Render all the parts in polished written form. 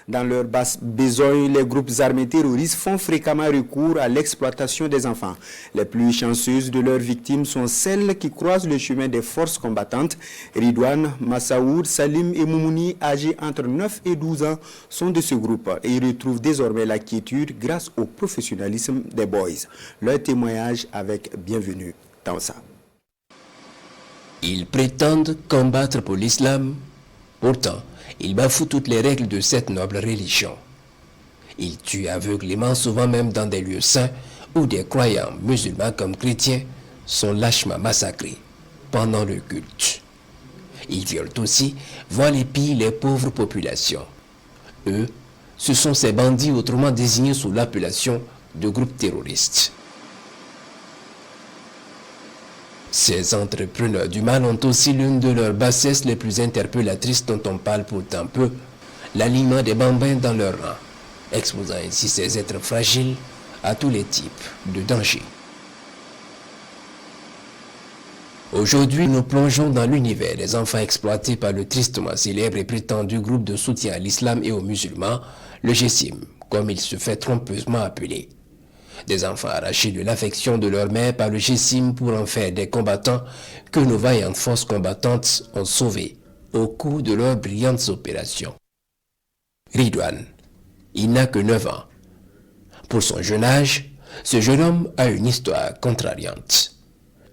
Dans leur basse besogne, les groupes armés terroristes font fréquemment recours à l'exploitation des enfants. Les plus chanceuses de leurs victimes sont celles qui croisent le chemin des forces combattantes. Ridouane, Massaoud, Salim et Moumouni, âgés entre 9 et 12 ans, sont de ce groupe et ils retrouvent désormais la quiétude grâce au professionnalisme des boys. Leur témoignage avec Bienvenue Tansa. Ils prétendent combattre pour l'islam, pourtant, ils bafouent toutes les règles de cette noble religion. Ils tuent aveuglément, souvent même dans des lieux saints, où des croyants musulmans comme chrétiens sont lâchement massacrés pendant le culte. Ils violent aussi, volent et pillent les pauvres populations. Eux, ce sont ces bandits autrement désignés sous l'appellation de groupes terroristes. Ces entrepreneurs du mal ont aussi l'une de leurs bassesses les plus interpellatrices dont on parle pourtant peu, l'alignement des bambins dans leur rang, exposant ainsi ces êtres fragiles à tous les types de dangers. Aujourd'hui, nous plongeons dans l'univers des enfants exploités par le tristement célèbre et prétendu groupe de soutien à l'islam et aux musulmans, le GESIM, comme il se fait trompeusement appeler. Des enfants arrachés de l'affection de leur mère par le GESIM pour en faire des combattants que nos vaillantes forces combattantes ont sauvés au cours de leurs brillantes opérations. Ridouane, il n'a que 9 ans. Pour son jeune âge, ce jeune homme a une histoire contrariante.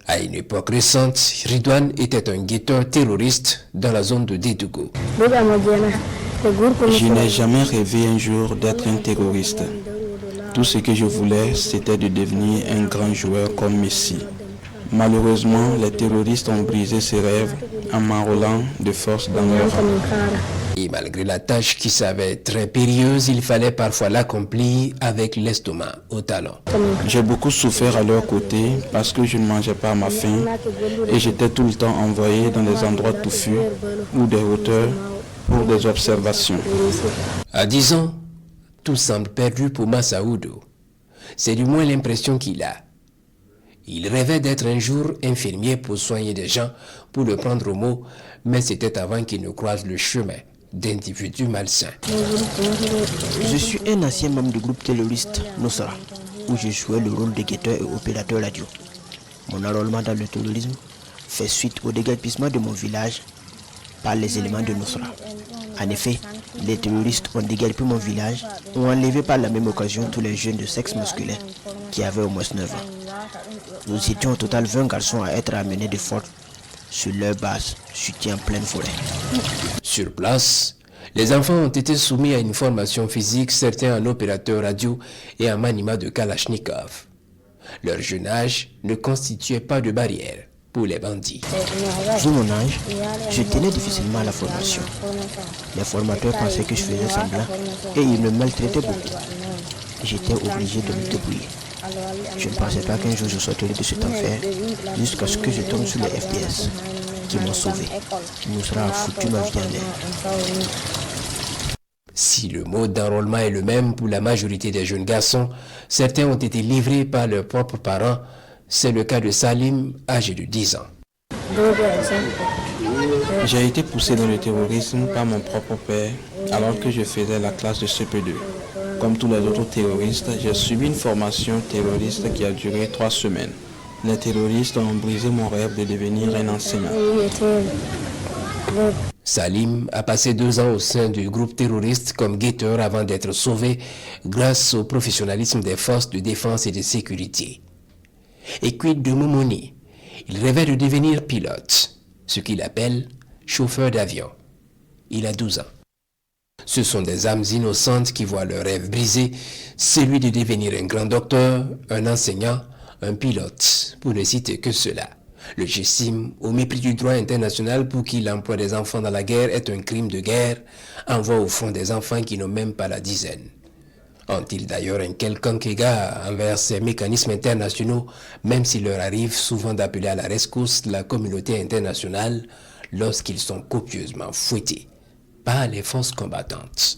À une époque récente, Ridouane était un guetteur terroriste dans la zone de Dédougou. Je n'ai jamais rêvé un jour d'être un terroriste. Tout ce que je voulais, c'était de devenir un grand joueur comme Messi. Malheureusement, les terroristes ont brisé ces rêves en m'enrôlant de force dans leur rang. Et malgré la tâche qui s'avère très périlleuse, il fallait parfois l'accomplir avec l'estomac au talon. J'ai beaucoup souffert à leur côté parce que je ne mangeais pas à ma faim et j'étais tout le temps envoyé dans des endroits touffus ou des hauteurs pour des observations. À 10 ans, tout semble perdu pour Massaoudou. C'est du moins l'impression qu'il a. Il rêvait d'être un jour infirmier pour soigner des gens, pour le prendre au mot, mais c'était avant qu'il ne croise le chemin d'individus malsains. Je suis un ancien membre du groupe terroriste Nusra, où je jouais le rôle de guetteur et opérateur radio. Mon enrôlement dans le terrorisme fait suite au déguerpissement de mon village par les éléments de Nusra. En effet, les terroristes ont déguerpi mon village, ont enlevé par la même occasion tous les jeunes de sexe masculin qui avaient au moins 9 ans. Nous étions au total 20 garçons à être amenés de force sur leur base, située en pleine forêt. Sur place, les enfants ont été soumis à une formation physique, certains en opérateur radio et en maniement de Kalachnikov. Leur jeune âge ne constituait pas de barrière pour les bandits. Vu mon âge, je tenais difficilement à la formation. Les formateurs pensaient que je faisais semblant et ils me maltraitaient beaucoup. J'étais obligé de me débrouiller. Je ne pensais pas qu'un jour je sortirais de cet enfer jusqu'à ce que je tombe sur les FPS qui m'ont sauvé. Nous sera foutu ma vie en l'air. Si le mode d'enrôlement est le même pour la majorité des jeunes garçons, certains ont été livrés par leurs propres parents. C'est le cas de Salim, âgé de 10 ans. J'ai été poussé dans le terrorisme par mon propre père alors que je faisais la classe de CP2. Comme tous les autres terroristes, j'ai subi une formation terroriste qui a duré 3 semaines. Les terroristes ont brisé mon rêve de devenir un enseignant. Salim a passé 2 ans au sein du groupe terroriste comme guetteur avant d'être sauvé grâce au professionnalisme des forces de défense et de sécurité. Et quid de Moumouni? Il rêvait de devenir pilote, ce qu'il appelle chauffeur d'avion. Il a 12 ans. Ce sont des âmes innocentes qui voient leur rêve brisé, celui de devenir un grand docteur, un enseignant, un pilote, pour ne citer que cela. Le GESIM, au mépris du droit international pour qui l'emploi des enfants dans la guerre est un crime de guerre, envoie au front des enfants qui n'ont même pas la dizaine. Ont-ils d'ailleurs un quelconque égard envers ces mécanismes internationaux, même s'il leur arrive souvent d'appeler à la rescousse la communauté internationale lorsqu'ils sont copieusement fouettés par les forces combattantes?